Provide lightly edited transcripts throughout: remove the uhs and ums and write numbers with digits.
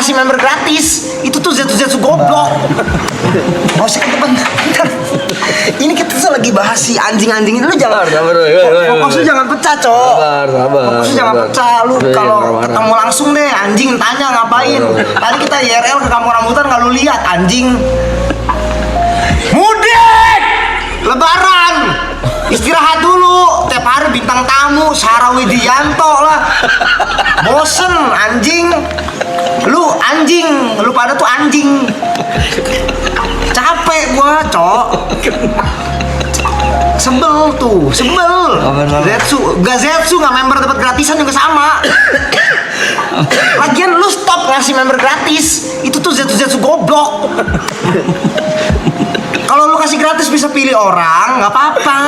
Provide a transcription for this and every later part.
ngasih member gratis. Itu tuh Zetsu goblok. Mau sih ke depan. Ini kita tuh lagi bahas si anjing-anjing ini. Lu jangan fokusnya jangan pecah, Cok. Fokusnya jangan pecah. Lu kalau ketemu langsung deh anjing tanya ngapain. Tadi kita IRL ke kampung rambutan nggak lu lihat anjing. Mudik Lebaran istirahat dulu, tiap hari bintang tamu Sarah Widianto lah. Bosen anjing. Lu pada tuh anjing. Capek gua, Cok. Sebel. Zetsu nggak member dapat gratisan juga sama. Lagian lu stop ngasih member gratis. Itu tuh Zetsu goblok. Kalau lu kasih gratis bisa pilih orang, nggak apa-apa.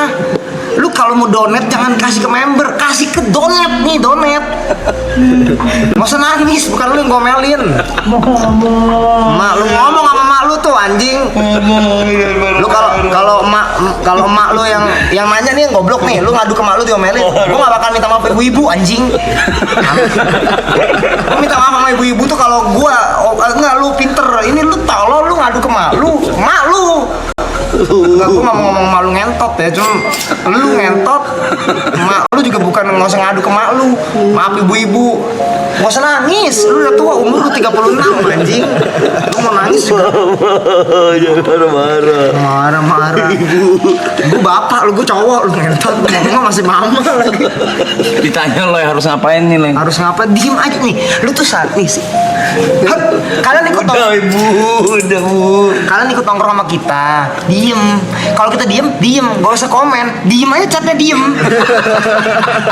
Lu kalau mau donate jangan kasih ke member, kasih ke donate. Nggak usah nangis, bukan lu yang gomelin. Mak lu ngomong sama mak lu tuh anjing. Lu kalau mak lu yang nanya nih yang goblok nih, lu ngadu ke mak lu diomelin. Gua nggak bakal minta maaf ke ibu anjing. Gua minta maaf sama ibu-ibu tuh kalau gua enggak lu pinter. Ini lu tolol lu ngadu ke mak lu. Enggak, gue gak mau ngomong malu ngentot ya, cuma lu ngentot, mak lu juga bukan nggak usah ngadu ke mak lu. Maaf ibu-ibu, gak usah nangis, lu udah tua, umur lu 36 anjing. Lu mau nangis juga marah gue bapak lu, gue cowok, lu ngentot, ngomong masih mama lagi. Ditanya lo harus ngapain nih, Leng? Harus ngapain? Diem aja nih, lu tuh saat nih sih. Kalian ikut kalian ikut nongkrong sama kita, diem. Kalau kita diem, gak usah komen, diem aja, chatnya diem.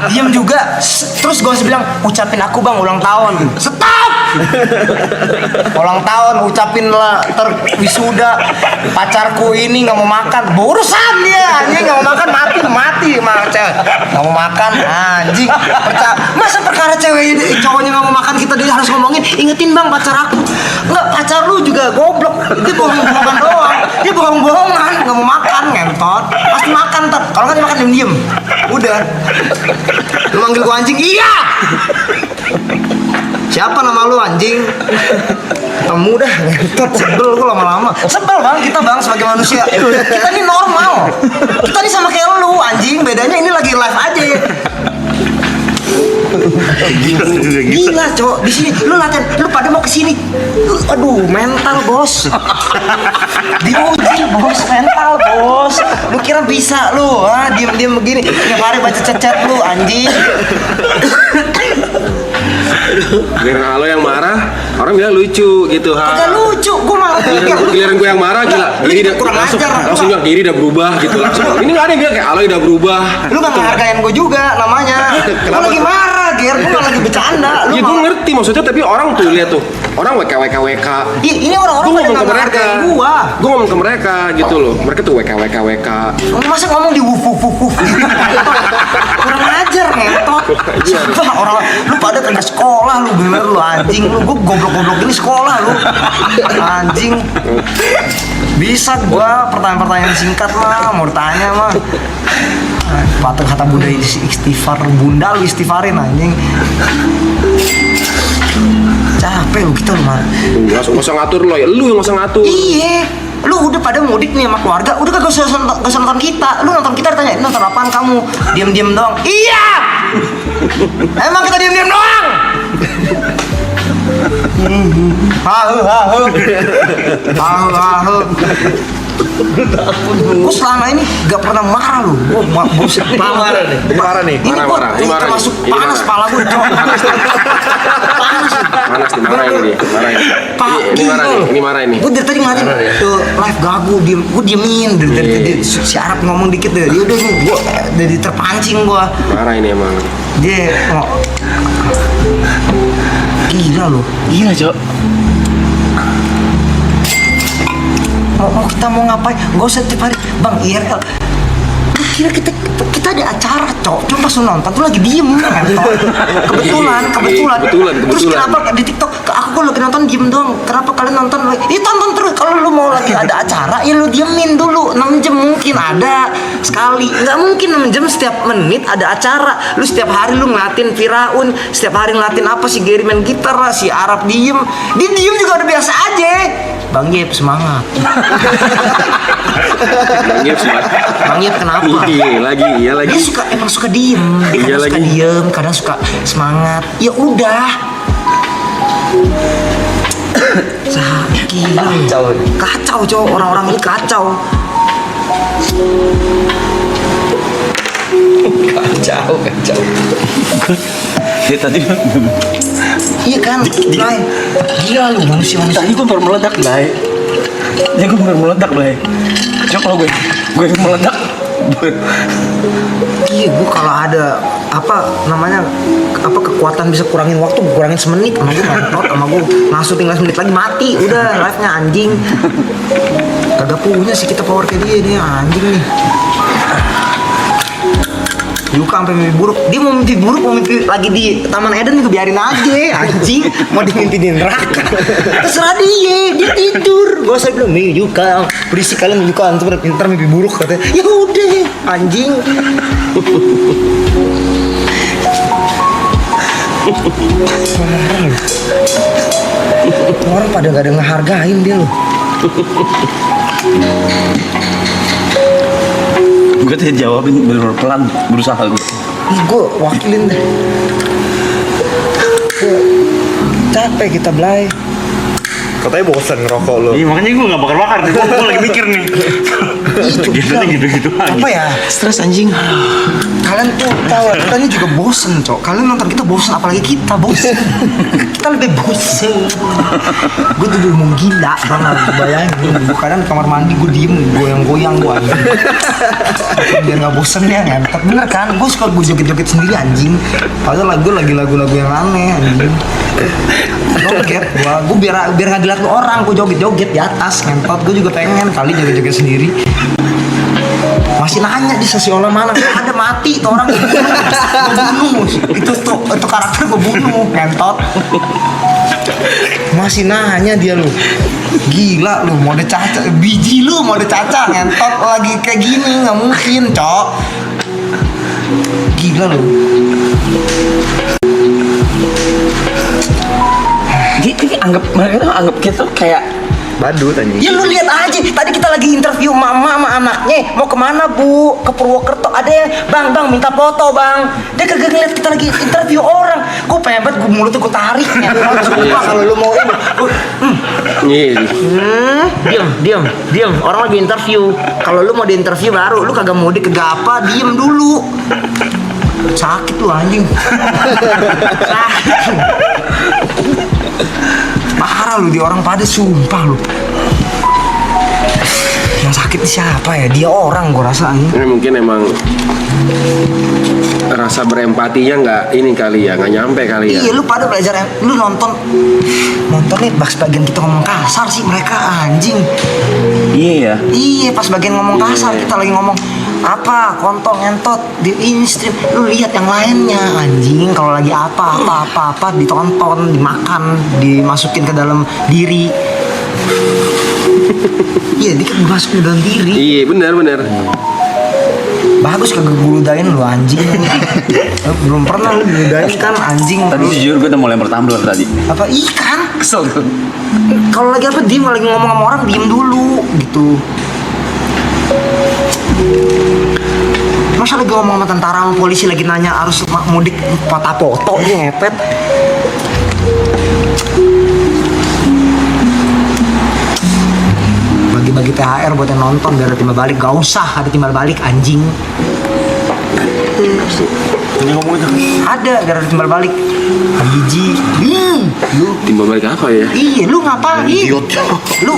Diem juga, terus gak usah bilang ucapin aku bang ulang tahun. Stop. Ulang tahun ucapin lah, wisuda pacarku ini nggak mau makan, borusan dia anjing. Nggak mau makan mati macet, nggak mau makan anjing. Masa perkara cewek cowoknya nggak mau makan kita dia harus ngomongin ingetin bang pacar aku. Nggak, pacar lu juga goblok, dia bohong-bohongan doang, dia bohong-bohongan nggak mau makan, ngentot pasti makan ntar. Kalau nggak dimakan diem udah. Lu manggil gua anjing, iya. Siapa nama lu anjing? Ketemu dah, ngentot, sebel gua lama-lama. Sebel bang, kita bang sebagai manusia. Kita ini normal. Kita ini sama kayak lu anjing, bedanya ini lagi live aja ya. Gila cowok, di sini lu latihan, lu pada mau kesini. Aduh, mental bos. Diuji bos, mental bos. Lu kira bisa lu, diem begini. Tiap hari baca chat lu anjing. Giliran lo yang marah, orang bilang lucu gitu. Kagak lucu, gua malah Giliran gue yang marah, gila. Diri langsung bilang diri udah berubah gitu langsung. Ini nggak ada yang bilang kayak Aloy udah berubah. Lu nggak menghargain gue juga namanya. Gua lagi marah, Ger. Gua lagi bercanda. Iya, gue ngerti maksudnya, tapi orang tuh lihat tuh, orang WK. Ini orang-orang Gue pada ngomong ke nggak mereka. menghargain gua. Gue ngomong ke mereka gitu loh. Mereka tuh WK. Masa ngomong di wuf. Kurang ajar ngentot. Sumpah orang lu pada kagak sekolah lu, bener lu anjing lu. Gua goblok-goblok ini sekolah lu. Anjing. Bisa gua pertanyaan-pertanyaan singkat lah, mau ditanya mah. Patut kata Bunda istighfar, Bunda lu istighfarin anjing. Capek lu kita lu mah. Nggak usah ngatur lo, ya lu yang nggak usah ngatur. Iya, lu udah pada mudik nih sama keluarga, udah kagak usah nonton kita. Lu nonton kita ditanya, nonton apaan kamu? Diam-diam doang. Iya. Emang kita diam-diam doang. Hahu. Gue selama ini gak pernah marah lu. Gue buset Marah nih. Ini gue termasuk panas kepala gue. Panas nih, marah ini. Ini marah ini. Gue dari tadi ngeliatin tuh live gagu, gue diemin. Dari si Arab ngomong dikit deh. Dia udah gue jadi terpancing gue. Marah ini emang. Dia gila lu. Gila, Cok. Kita mau ngapain? Gak usah tiap hari bang IRL. Kira kita ada acara cok, cuma pas nonton tuh lagi diem. Kebetulan. Terus kenapa di TikTok aku lagi nonton diem doang. Kenapa kalian nonton? Tonton terus. Kalau lu mau lagi ada acara, ya lu diemin dulu. 6 jam mungkin ada sekali. Nggak mungkin 6 jam setiap menit ada acara. Lu setiap hari lu ngeliatin Firaun, setiap hari ngeliatin apa si Gary main gitar lah, si Arab diem. Dia diem juga udah biasa aja. Bang Yep semangat. Bang Yep semangat. Bang Yep kenapa? Iya lagi. Dia emang suka diem. Dia kadang suka diem, kadang suka semangat. Ya udah. Sakit. Kacau cowok, orang-orang ini kacau. Kacau. Dia tadi Iya kan? Lai. Gila lu manusia. tadi gue baru meledak, Bay. Tadi gue baru meledak, Bay. Coba kalau gue meledak. Iya, gue kalau ada kekuatan bisa kurangin waktu, kurangin semenit sama gue nonton, sama gue langsung tinggal semenit lagi mati, udah live-nya anjing. Kagak punya sih kita power kayak dia anjing nih. Yuka sampai mimpi buruk. Dia mau mimpi buruk, mau mimpi lagi di Taman Eden juga biarin aja, anjing. Mau dimimpi di neraka. Terserah dia tidur. Gak usah bilang, nih Yuka, berisik kalian Yuka, ntar mimpi buruk katanya. Ya udah, anjing. Orang pada gak ada ngehargain dia loh. Gue tadi jawabin bener-bener pelan, berusaha gue. Gue wakilin deh. Gue capek kita Blay. Katanya bosan ngerokok lo. Iya makanya gue gak bakar-bakar. Gue lagi mikir nih. Gitu aja. Apa ya? Stres anjing. Kalian tuh tahu, kita ini juga bosen, Cok. Kalian nonton kita bosen, apalagi kita bosen. Kita lebih bosen. Gue tuh udah mau gila banget, bayangin. Gue kadang di kamar mandi, gue diem, goyang-goyang gue anjing. Biar gak bosen ya, ngentot. Bener kan? Gue suka gue joget-joget sendiri anjing. Padahal lagu-lagu yang aneh anjing. Joget, gue biar gak dilihat orang, gue joget-joget di atas, ngentot. Gue juga pengen kali joget-joget sendiri. Masih nanya di sesi olah mana, ada mati tuh orang, gue bunuh. Itu karakter gue bunuh, ngentot. Masih nanya dia lu, gila lu, mode caca, biji lu mode caca, ngentot lagi kayak gini, nggak mungkin, Cok. Gila lu. Mereka anggap kita kayak Badut anjing. Ya lu lihat aja, tadi kita lagi interview mama sama anaknya, mau kemana Bu? Ke Purwokerto. Ada yang, bang minta foto bang. Dia kagak ngeliat kita lagi interview orang. Gue pengen banget, gue mulutnya gue tarik. Kalau lu mau ini, diam. Orang lagi interview. Kalau lu mau di interview baru, lu kagak mau kagak apa, diem dulu. Sakit lu anjing. Sakit. Parah lu, di orang pada sumpah lu. Yang sakit siapa ya? Dia orang gua rasa ini. Ini mungkin emang rasa berempatinya nggak ini kali ya, nggak nyampe kali ya. Iya, lu pada belajar, lu nonton nih pas bagian kita ngomong kasar sih mereka anjing. iya. Iya, pas bagian ngomong kasar kita lagi ngomong apa kontol ngentot di stream, lu lihat yang lainnya anjing. Kalau lagi apa ditonton, dimakan, dimasukin ke dalam diri. Iya, dia dimasukin ke dalam diri. Iya benar. Bagus kagak guludain lu anjing. Belum pernah lu guludain kan anjing. Tadi jujur gue udah mulai bertumbler tadi. Apa ikan? Kesel tuh. Kalau lagi apa diem, lagi ngomong sama orang diem dulu gitu. Masa lagi ngomong sama tentara sama polisi lagi nanya harus mudik foto-foto ini ngepet. Bagi-bagi THR buat yang nonton biar ada timbal balik. Gak usah ada timbal balik anjing. Ini ngomong itu. Ada biar ada timbal balik. Biji. Lu. Timbal balik apa ya? Iya, lu ngapain? Lu.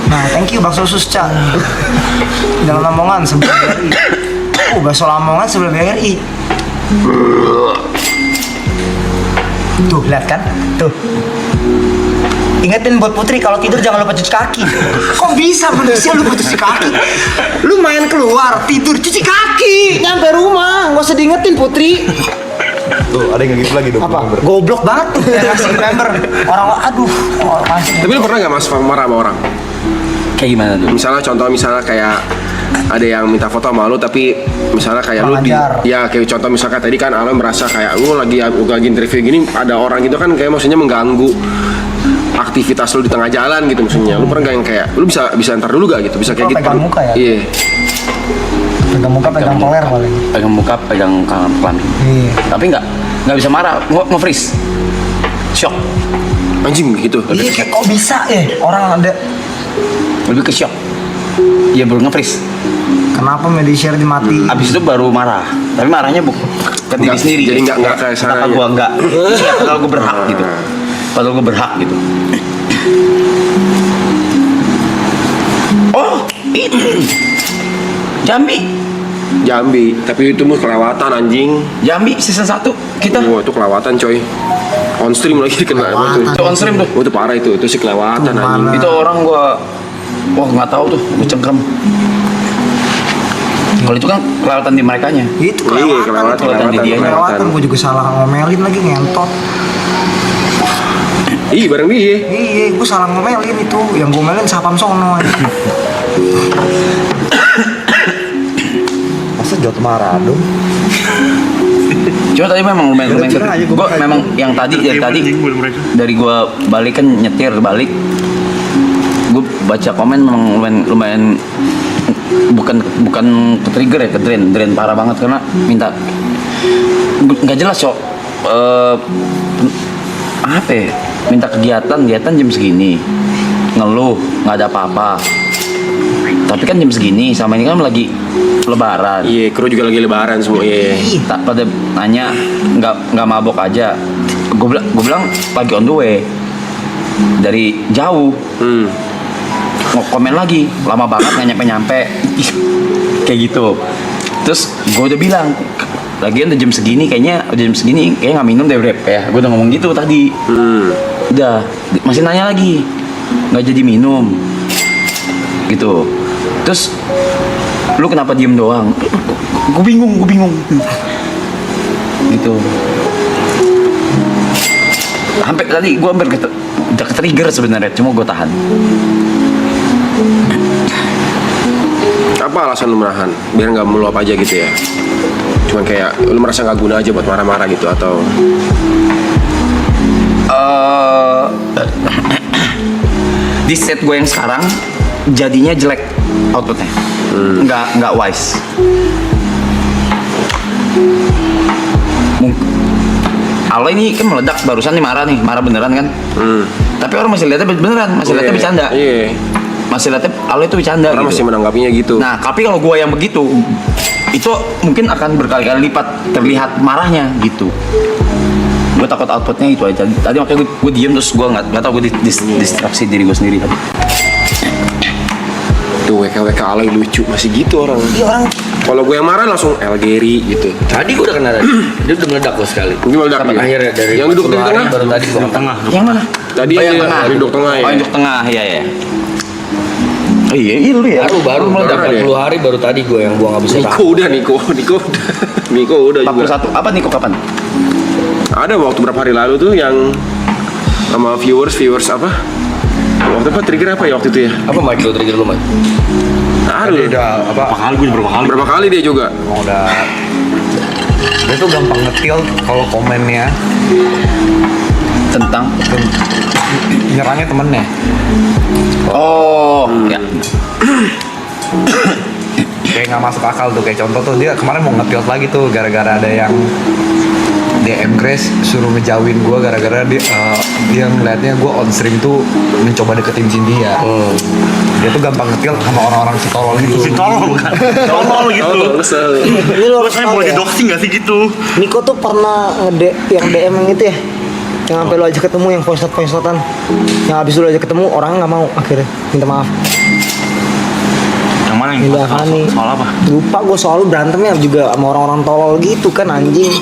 Nah, thank you bakso sus, Cak. Jangan Lamongan sebelah BRI. Bakso Lamongan sebelah BRI. Tuh, lihat kan? Tuh. Ingetin buat Putri kalau tidur jangan lupa cuci kaki. Kok bisa manusia lupa cuci kaki? Lu main keluar, tidur, cuci kaki. Nyampe rumah, nggak usah diingetin Putri. Tuh, ada yang gitu lagi dong. Apa? Goblok banget tuh yang ngasih member. Orang aduh, masih. Tapi lu pernah nggak mas marah sama orang? Kayak gimana tuh? Misalnya kayak ada yang minta foto sama lu tapi misalnya kayak lu Pengajar. ya kayak contoh misalkan tadi kan Alan merasa kayak lu lagi interview gini ada orang gitu kan kayak maksudnya mengganggu aktivitas lu di tengah jalan gitu maksudnya. Lu pernah nggak yang kayak lu bisa ntar dulu gak gitu bisa kayak Oh, gitu? pegang muka ya? Iya. Pegang muka, pegang poler paling. Pegang muka, pegang kelamin. Iya. Tapi nggak bisa marah, nge-freeze. Shock. Anjing gitu. Iya, kayak kok bisa orang ada. Lebih ke shock. Ya baru nge-freeze. Kenapa media share dimati? Abis itu baru marah. Tapi marahnya ke diri Nggak, sendiri. jadi nggak kayak Kenapa sananya. gua nggak? Iya, padahal gua berhak gitu. Padahal gua berhak gitu. Oh, itu Jambi, tapi itu mah kelewatan anjing. Jambi season 1 kita. Wah itu kelewatan coy. On stream lagi kena apa tuh? Itu on stream tuh. Wah itu parah itu sih kelewatan Tuh, anjing. mana? Itu orang gua nggak tahu tuh, gua cengkrem. Kalau itu kan kelewatan di merekanya. Itu Iya, kelewatan di dianya. kelewatan. Gue juga salah ngomelin lagi ngentot. Ih bareng dia. Iya, gue salah ngomelin itu. Yang gue ngomelin Sapam Sono. Masa Jot marah dong? Cuma tadi memang lumayan Kira-kira aja gua gua pakai. memang yang tadi dari gua balik kan nyetir balik. Gua baca komen memang lumayan bukan ke trigger ya, ke drain parah banget karena minta nggak jelas cok. Apa ya? Minta kegiatan jam segini, ngeluh nggak ada apa-apa, tapi kan jam segini sama ini kan lagi lebaran. Iya kru juga lagi lebaran semua. Iya. Tak pada nanya nggak mabok aja. Gue bilang lagi on the way dari jauh. Komen lagi lama banget nggak nyampe kayak gitu. Terus gue udah bilang lagian udah jam segini kayaknya nggak minum deh Brep ya. Gue udah ngomong gitu tadi. Udah masih nanya lagi nggak jadi minum gitu. Terus lu kenapa diem doang? Gue bingung gitu. Hampir tadi gue udah ke-trigger sebenarnya, cuma gue tahan. Apa alasan lu menahan? Biar nggak meluap aja gitu ya? Cuman kayak lu merasa nggak guna aja buat marah-marah gitu atau? Di set gue yang sekarang jadinya jelek outputnya, nggak wise. Alo ini kan meledak barusan nih marah beneran kan? Tapi orang masih lihatnya beneran, masih lihatnya bercanda. Iya. Masih lihatnya Alo itu bercanda. Orang gitu. masih menanggapinya gitu. Nah, tapi kalau gue yang begitu, itu mungkin akan berkali-kali lipat terlihat marahnya gitu. Gue takut outputnya itu aja. Tadi makanya gue diem terus gue nggak tahu gue distraksi diri gue sendiri tadi. Tuh WK alay lucu masih gitu orang. Iya orang. Kalau gue yang marah langsung El Gary gitu. Tadi gue udah kena tadi. Dia udah meledak gue sekali. Mungkin meledak dia. Akhirnya dari yang duduk di 40 hari tengah. baru tadi gue Tengah. Yang mana? Tadi Oh, yang aja tengah. duduk tengah ya. Oh, yang duduk tengah, iya ya. Oh, iya lu ya. baru meledak Baru dia. 40 hari baru tadi gue yang gue nggak bisa tahan. Niko udah juga. 41. Apa Niko kapan? Ada waktu berapa hari lalu tuh yang sama viewers apa? Waktu apa trigger apa ya waktu itu ya? Apa mic lo trigger lu mic? Aduh. Dia udah apa? Berapa kali? Berapa kali dia juga? Udah. Dia tuh gampang ngetil kalau komennya Tentang nyerangnya temennya. oh, ya. Kayak nggak masuk akal tuh. Kayak contoh tuh dia kemarin mau ngetil lagi tuh gara-gara ada yang DM Grace suruh ngejauhin gue gara-gara dia ngeliatnya gue on stream tuh mencoba deketin Cynthia. Dia tuh gampang ngetil sama orang-orang setolol gitu. Si tolol kan? Tolol gitu. Oh, kesel. Ini lo Gue saya boleh di-doxing gak sih gitu? Niko tuh pernah yang DM yang itu ya, yang sampai lo ajak ketemu yang voice note-an, yang habis lo ajak ketemu orang nggak mau akhirnya minta maaf. Yang mana yang Tidak Fani. soal apa? Lupa gue soal lu berantemnya juga sama orang-orang tolol gitu kan anjing.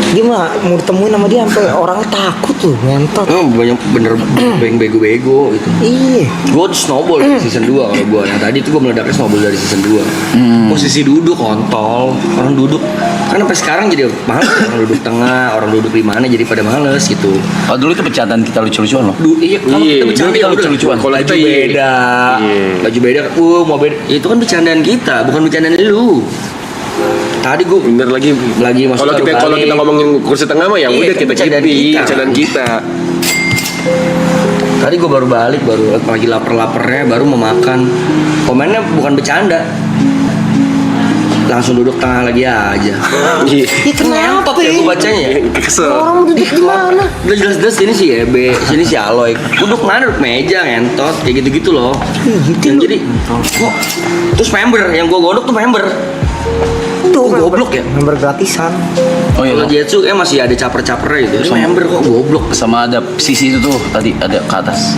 Dia mah mau ditemuin sama dia sampai orangnya takut tuh, ngentot. Banyak bener bego-bego gitu. Iya. Gue snowball dari season 2 kalau gue. Yang tadi tuh gue meledaknya snowball dari season 2. Posisi duduk kontol, orang duduk. Kan sampai sekarang jadi males orang duduk tengah, orang duduk di mana jadi pada males gitu. Oh dulu itu bercandaan kita lucu-lucuan loh. Iya, kalau Iya, kita dulu bercanda kita ya udah. lucu-lucuan. Kalau Baju kita iya. beda, Iya. baju beda, mau beda. Itu kan bercandaan kita, bukan bercandaan lu. Tadi gue Bener lagi masuk kalau kita satu kalau kali. kita ngomongin kursi tengah mah ya Iya, udah kan kita bercandaan keep kita. bercandaan kita. Tadi gue baru balik, baru lagi lapar-laparnya, baru mau makan. Komennya bukan bercanda, langsung duduk tengah lagi aja. Iya. Ya kenapa Ya gue bacanya ya. Kesel. Orang mau duduk di mana? Udah jelas-jelas ini si Ebe, sini si Aloy. Duduk mana? Duduk meja, ngentot, kayak gitu-gitu loh. Gitu Yang jadi, kok terus member, yang gue godok tuh member. Tuh Kok goblok ya? member gratisan. Oh iya Kalau loh. Jetsu masih ada caper-capernya gitu. Ini member kok goblok. Sama ada sisi itu tuh tadi ada ke atas.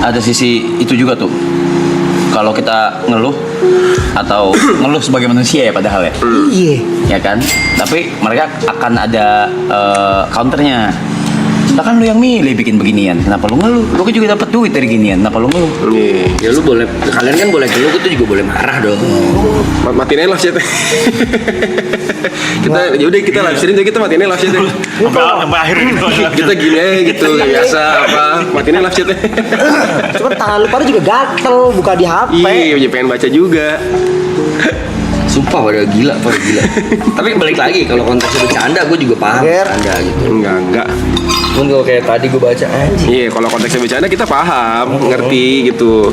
Ada sisi itu juga tuh. Kalau kita ngeluh atau ngeluh sebagai manusia ya padahal ya. Iya. Ya kan? Tapi mereka akan ada counternya. Lah kan lu yang milih bikin beginian. Kenapa lu ngeluh? Lu kan juga dapat duit dari ginian. Kenapa lu ngeluh? Iya. Ya lu boleh, kalian kan boleh geluh, itu juga boleh marah dong. Matiin aja live chat. Kita yaudah kita live stream jadi kita matiin aja live chat. Sampai akhir gitu. Kita gini aja gitu kayak biasa apa matiin aja live chat. Cuma tangan lu pada juga gatel buka di HP. Iya, pengen baca juga. Sumpah pada gila. Tapi balik lagi kalau konteksnya bercanda, gue juga paham Ger. bercanda gitu. Enggak. Cuman kalau kayak tadi gue baca anjing. Iya, kalau konteksnya bercanda kita paham, ngerti gitu.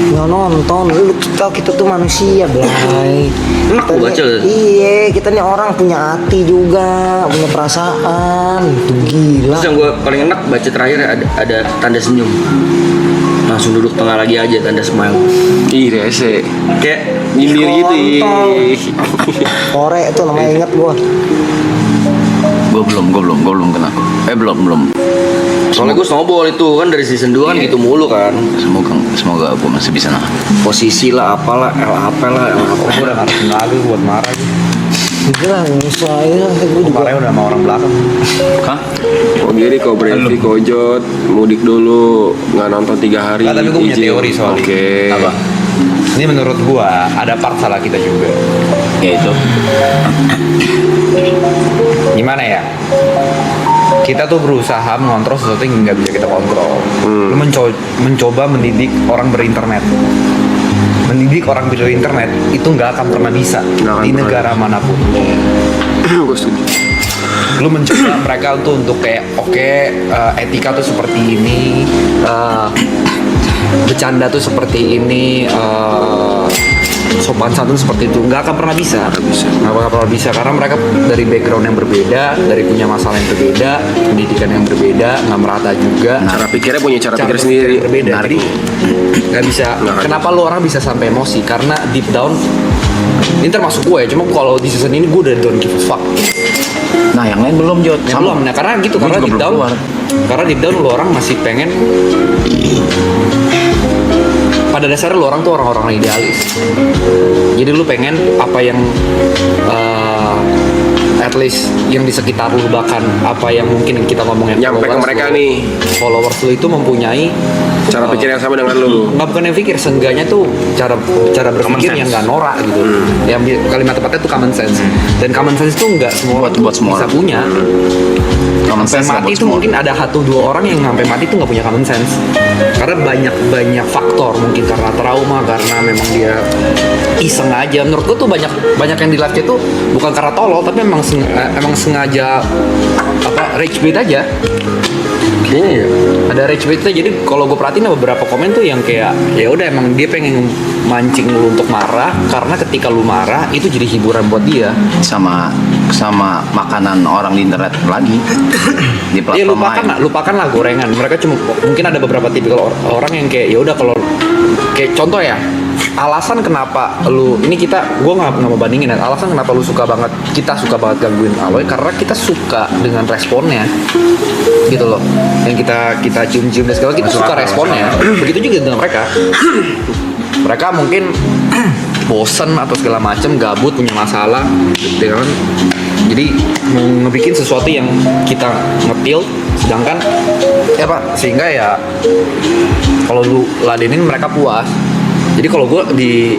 Nggak nonton, lu kita tuh manusia, Blay. Enak Kita gua nih- baca. Iya, kita nih orang punya hati juga, punya perasaan. Itu gila. Terus yang gue paling enak baca terakhir ada tanda senyum. Langsung duduk tengah lagi aja, tanda smile. Ih, rese. Kayak Nyindir gitu. Kontol. ih. Kore itu namanya inget gua. Gue belum kena. Belum. soalnya gue snowball itu kan dari season 2 kan gitu mulu kan. Semoga gue masih bisa nah. Posisi lah, apalah, LAP lah, Gue udah ngarepin lagu buat marah gitu. Udah lah, nyusul aja lah, gue juga. Kemarin udah sama orang belakang. Hah? Kok gini kok Brevi, kok Jod, mudik dulu, nggak nonton 3 hari. Nggak, tapi gue punya izin. teori soal Oke. ini. Apa? Ini menurut gua ada part salah kita juga. Yaitu Gimana ya? Kita tuh berusaha mengontrol sesuatu yang nggak bisa kita kontrol. Lu mencoba mendidik orang berinternet. Mendidik orang berinternet itu nggak akan pernah bisa Nggak akan di pernah. negara manapun. Gue setuju. Lu mencoba mereka untuk kayak oke, etika tuh seperti ini, bercanda tuh seperti ini, sopan santun seperti itu, nggak akan pernah bisa. Nggak bakal pernah bisa karena mereka dari background yang berbeda, dari punya masalah yang berbeda, pendidikan yang berbeda, nggak merata juga. Cara pikirnya punya cara pikir Cara sendiri. yang berbeda. Jadi nggak bisa. Nggak. Kenapa lu orang bisa sampai emosi? Karena deep down ini termasuk gue ya. Cuma kalau di season ini gue udah don't give a fuck. nah yang lain belum Jod. Ya belum. Nah karena gitu, Gua karena juga deep belum down, keluar. karena deep down lu orang masih pengen. Pada dasarnya lu orang tuh orang-orang idealis. Jadi lu pengen apa yang at least yang di sekitar lu, bahkan apa yang mungkin kita ngomongin Nyampe ke mereka nih. followers lu itu mempunyai Cara pikir yang sama dengan lu. nggak bukan yang pikir, seenggaknya tuh cara berpikir yang nggak norak gitu. Yang kalimat tepatnya tuh common sense. Dan common sense tuh nggak semua Buat semua bisa orang. punya. Common Sampai sense nggak mati buat itu semua. mungkin ada 1-2 orang yang sampai mati tuh nggak punya common sense. Karena banyak faktor, mungkin karena trauma, karena memang dia iseng aja. Menurut gua tuh banyak yang di live tuh bukan karena tolol, tapi emang sengaja rage bait aja. Kayaknya ya. Ada rage baitnya, jadi kalau gue perhatiin ada beberapa komen tuh yang kayak ya udah emang dia pengen mancing lu untuk marah, karena ketika lu marah itu jadi hiburan buat dia. sama makanan orang di internet lagi di Ya platform lain. lupakanlah gorengan. Mereka cuma mungkin ada beberapa tipikal orang yang kayak ya udah, kalau kayak contoh ya, alasan kenapa gue nggak mau bandingin ya, alasan kenapa kita suka banget gangguin Aloy karena kita suka dengan responnya gitu loh, yang kita cium-cium dan segala, kita suka responnya. Begitu juga dengan mereka mungkin bosen atau segala macem, gabut, punya masalah, gitu kan. Jadi mau ngebikin sesuatu yang kita nge-tilt, sedangkan ya Pak, sehingga ya kalau lu ladenin mereka puas. Jadi kalau gue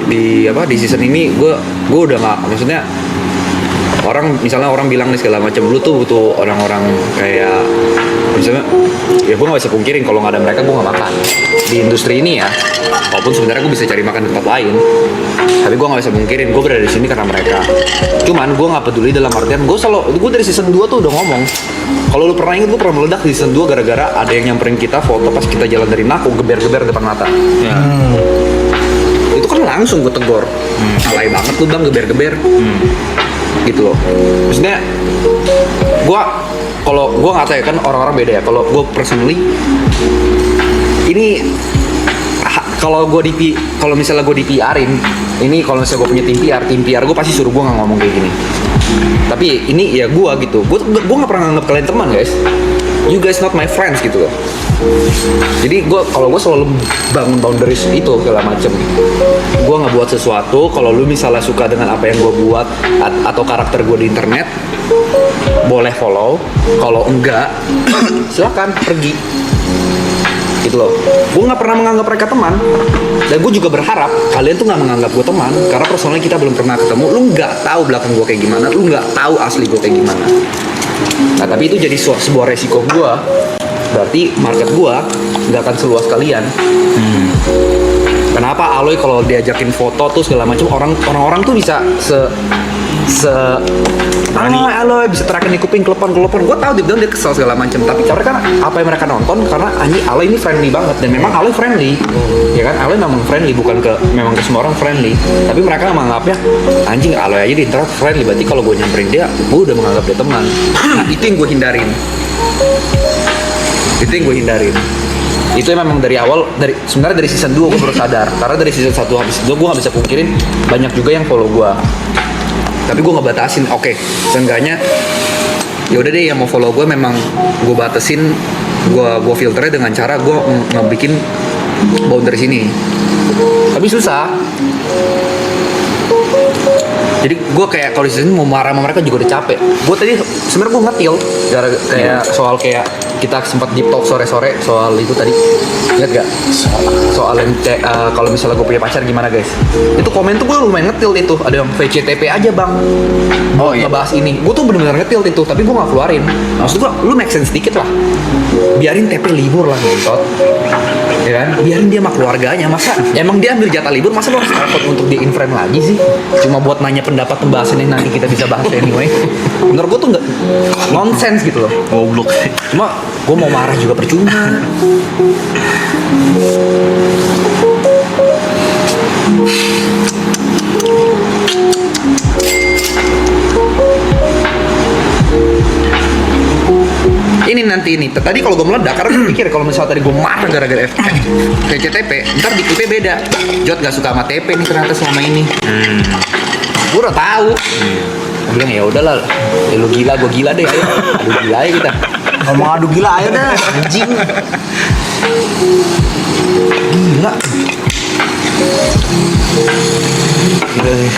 di season ini gue udah nggak, maksudnya misalnya orang bilang nih segala macam, lu tuh butuh orang-orang kayak misalnya, ya gue nggak bisa pungkirin kalau nggak ada mereka gue nggak makan di industri ini ya. Walaupun sebenarnya gue bisa cari makan di tempat lain, tapi gue nggak bisa pungkirin gue berada di sini karena mereka. Cuman gue nggak peduli dalam artian gue dari season 2 tuh udah ngomong, kalau lu pernah ingat gue pernah meledak di season 2 gara-gara ada yang nyamperin kita foto pas kita jalan dari Naku, geber-geber depan mata. Itu kan langsung gue tegur, alay banget lu bang, geber-geber. Gitu loh. Maksudnya kalau gue nggak tahu ya, kan orang-orang beda ya. Kalau gue personally ini kalau misalnya gue di PR-in ini, kalau misalnya gue punya tim PR gue pasti suruh gue nggak ngomong kayak gini. Tapi ini ya gue gitu, gue nggak pernah nganggap kalian teman guys. You guys not my friends gitu loh. Jadi kalau gue selalu bangun boundaries itu segala macem. Gue nggak buat sesuatu, kalau lu misalnya suka dengan apa yang gue buat atau karakter gue di internet, boleh follow. Kalau enggak, silakan pergi. Gitu loh. Gue nggak pernah menganggap mereka teman, dan gue juga berharap kalian tuh nggak menganggap gue teman, karena personalnya kita belum pernah ketemu. Lu nggak tahu belakang gue kayak gimana, lu nggak tahu asli gue kayak gimana. Nah tapi itu jadi sebuah resiko gue. Berarti market gue nggak akan seluas kalian. Kenapa Aloy kalau diajakin foto tuh segala macam, orang-orang tuh bisa Aloy bisa terakhir di kuping kelepon. Gue tahu dia kesel segala macam, tapi karena kan apa yang mereka nonton, karena Aloy ini friendly banget, dan memang Aloy friendly, ya kan. Aloy memang friendly, memang ke semua orang friendly, tapi mereka menganggapnya anjing Aloy aja di internet friendly, berarti kalau gue nyamperin dia, gue udah menganggap dia teman. Nah, itu yang gue hindarin. Itu memang dari awal, sebenarnya dari season 2 gue baru sadar, karena dari season 1 habis 2 gue gak bisa pungkirin banyak juga yang follow gue, tapi gue ngebatasin. Oke, seenggaknya ya udah deh, yang mau follow gue memang gue batasin, gue filternya dengan cara gue ngebikin boundaries ini. Tapi susah. Jadi gue kayak kalau di sini mau marah sama mereka juga udah capek. Gue tadi sebenarnya gue ngetil kayak soal kayak kita sempat deep talk sore-sore soal itu tadi. Ingat gak? Soal yang kalau misalnya gue punya pacar gimana guys? Itu komen tuh gue lumayan ngetil itu. Ada yang VCTP aja bang. Oh iya. Ngebahas ini. Gue tuh bener-bener ngetil itu, tapi gue gak keluarin. Maksud gue, lu make sense dikit lah. Biarin TP libur lah ngentot. Ya kan? Biarin dia sama keluarganya. Masa emang dia ambil jatah libur, masa lu harus repot untuk di in-frame lagi sih? Cuma buat nanya pendapat pembahasan yang nanti kita bisa bahas anyway. Menurut gue tuh nggak nonsense gitu loh. Goblok. Cuma gue mau marah juga percuma. Ini nanti ini tadi kalau gue meledak, karena gue pikir kalau misalnya tadi gue marah gara-gara VCTP, ntar di TP beda. Jod gak suka sama TP nih ternyata selama ini. Gue udah tahu. Gue bilang ya udahlah, lu gila, gue gila deh, ayo adu gila aja kita. Ngomong adu gila ayo dah, anjing. Gila. Gila sih.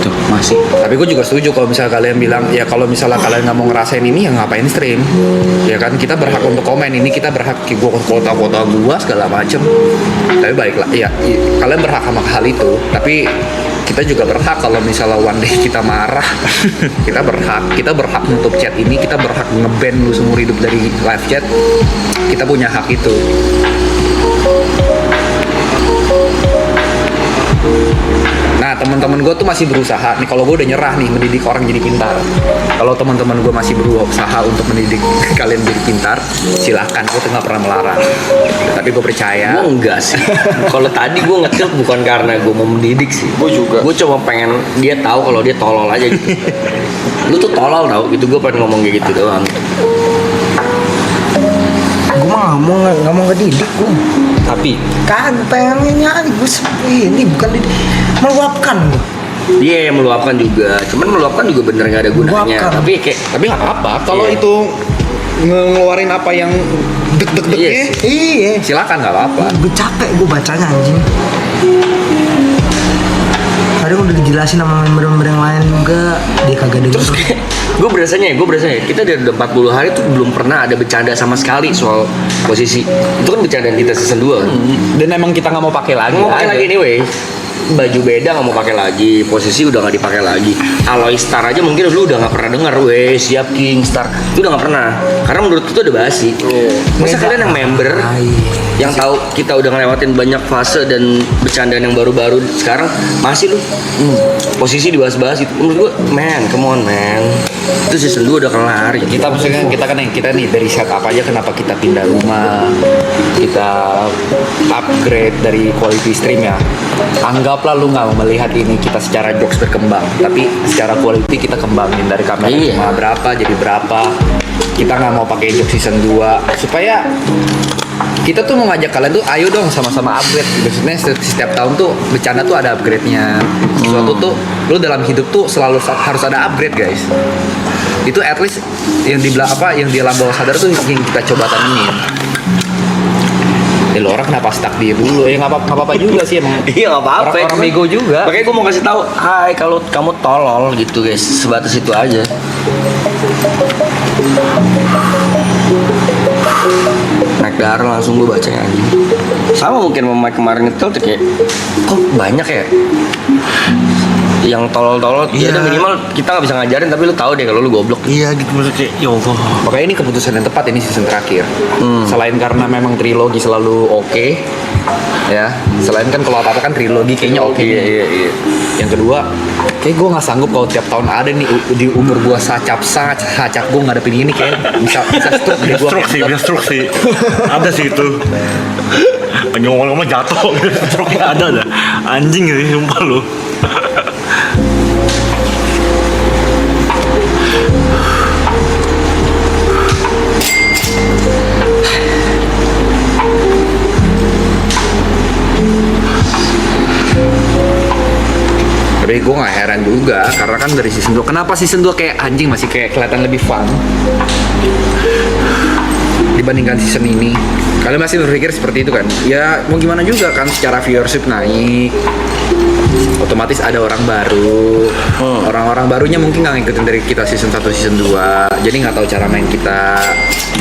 Tuh masih. Tapi gue juga setuju kalau misalnya kalian bilang, ya kalau misalnya kalian nggak mau ngerasain ini, ya ngapain stream? Ya kan kita berhak untuk komen ini, kita berhak gue foto-foto gue segala macem. Tapi baiklah, ya kalian berhak sama hal itu. Tapi kita juga berhak kalau misalnya one day kita marah, kita berhak nutup chat ini, kita berhak nge-ban lu seumur hidup dari live chat. Kita punya hak itu. Nah teman-teman gue tuh masih berusaha nih, kalau gue udah nyerah nih mendidik orang jadi pintar. Kalau teman-teman gue masih berusaha untuk mendidik kalian jadi pintar, silahkan, gue tuh nggak pernah melarang. Tapi gue percaya. Gue enggak sih. Kalau tadi gue nge-tilt bukan karena gue mau mendidik sih. Gue juga. Gue cuma pengen dia tahu kalau dia tolol aja gitu. Lu tuh tolol tau gitu, gue pengen ngomong kayak gitu doang. Gue mah nggak mau ngedidik gue. Tapi Kagak pengennya nyari gue ini bukan meluapkan gue. Iya, meluapkan juga. Cuman meluapkan juga bener nggak ada gunanya. Meluapkan. Tapi nggak apa-apa. kalau Iya. itu ngeluarin apa yang deg-deg-degnya. Yes. Iya. Silakan nggak apa-apa. Gue capek gue bacanya anjing. Kadang udah dijelasin sama member-member yang lain juga dia kagak denger. Terus kayak gue berasanya kita dari udah 40 hari tuh belum pernah ada bercanda sama sekali soal posisi. Itu kan bercandaan kita season 2. Dan emang kita nggak mau pakai lagi. Mau pakai lagi anyway. Baju beda nggak mau pakai lagi, posisi udah nggak dipakai lagi. Alloy Star aja mungkin lu udah nggak pernah dengar, weh siap King Star itu udah nggak pernah, karena menurut itu udah basi. Masa Beda. kalian yang member yang tahu kita udah ngelewatin banyak fase dan bercandaan yang baru-baru sekarang masih lu posisi dibahas-bahas itu, menurut gua man, come on man, itu season 2 udah kelar ya. Kita maksudnya kita nih dari setup aja, kenapa kita pindah rumah, kita upgrade dari quality stream ya. Anggaplah lu nggak melihat ini kita secara jokes berkembang, tapi secara quality kita kembangin dari kamera Iya. cuma berapa jadi berapa. Kita nggak mau pakai jokes season 2 supaya kita tuh mau ngajak kalian tuh ayo dong sama-sama upgrade. Maksudnya setiap tahun tuh bercanda tuh ada upgrade-nya. Suatu tuh lu dalam hidup tuh selalu harus ada upgrade guys. Itu at least yang di yang di alam bawah sadar tuh yang kita coba tanemin. Lo orang kenapa stuck dia dulu? Ya nggak apa-apa juga sih emang. Iya nggak apa-apa. Orang bego juga. Makanya gue mau kasih tahu, hai kalau kamu tolol gitu guys, sebatas itu aja. Naik darah langsung gue bacanya anjing. Sama mungkin sama Mike kemarin itu tuh kayak, kok banyak ya yang tolol-tolol. Ya udah minimal kita nggak bisa ngajarin, tapi lu tahu deh kalau lu goblok. Iya gitu maksudnya kayak ya Allah. Makanya ini keputusan yang tepat, ini season terakhir. Selain karena memang trilogi selalu oke, ya. Selain kan kalau apa-apa kan trilogi kayaknya oke. Iya. Yang kedua, kayak gue nggak sanggup kalau tiap tahun ada nih di umur gue sacap gue ngadepin ini kayak bisa stroke deh gue. Stroke sih. Ada sih itu. Ngomong-ngomong jatuh, stroke ada dah. Anjing sih sumpah lu. Tapi gue gak heran juga, karena kan dari season 2. Kenapa season 2 kayak anjing masih kayak kelihatan lebih fun dibandingkan season ini? Kalian masih berpikir seperti itu kan? Ya mau gimana juga kan, secara viewership naik, otomatis ada orang baru. Orang-orang barunya mungkin gak ngikutin dari kita season 1, season 2. Jadi gak tahu cara main kita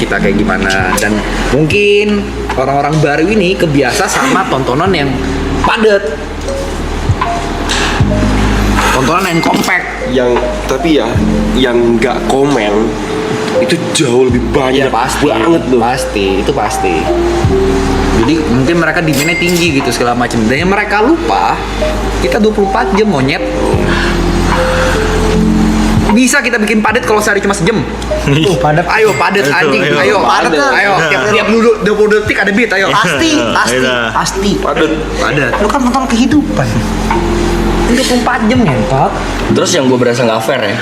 kayak gimana. Dan mungkin orang-orang baru ini kebiasa sama tontonan yang padat, tontonan yang compact. Tapi yang nggak komen itu jauh lebih banyak banget loh. Itu pasti. Jadi mungkin mereka demandnya tinggi gitu segala macam. Dan yang mereka lupa, kita 24 jam monyet. Bisa kita bikin padat kalau sehari cuma sejam. Padat. Ayo padat anjing, ayo padat. ayo tiap dulu 20 detik ada beat, ayo. Pasti. Padat. Lu kan nonton kehidupan. 24 jam ngentot. Terus yang gue berasa nggak fair ya,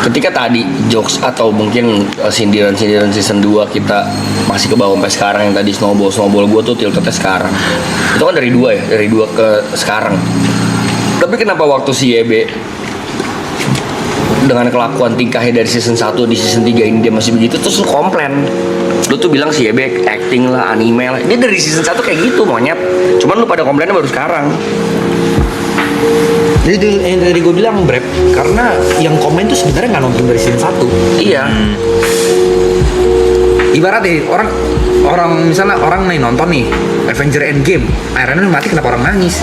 ketika tadi jokes atau mungkin sindiran-sindiran season 2 kita masih ke bawah sampai sekarang, yang tadi snowball gue tuh tiltnya sekarang itu kan dari 2 ke sekarang. Tapi kenapa waktu si YB dengan kelakuan tingkahnya dari season 1 di season 3 ini dia masih begitu, terus lu komplain, lu tuh bilang si YB acting lah, anime lah, dia dari season 1 kayak gitu monyet, cuman lu pada komplainnya baru sekarang. Jadi yang tadi gue bilang Brep, karena yang komen tuh sebenarnya nggak nonton dari season 1. Iya. Ibarat deh orang misalnya orang nih nonton nih Avenger Endgame, Iron Man mati, kenapa orang nangis?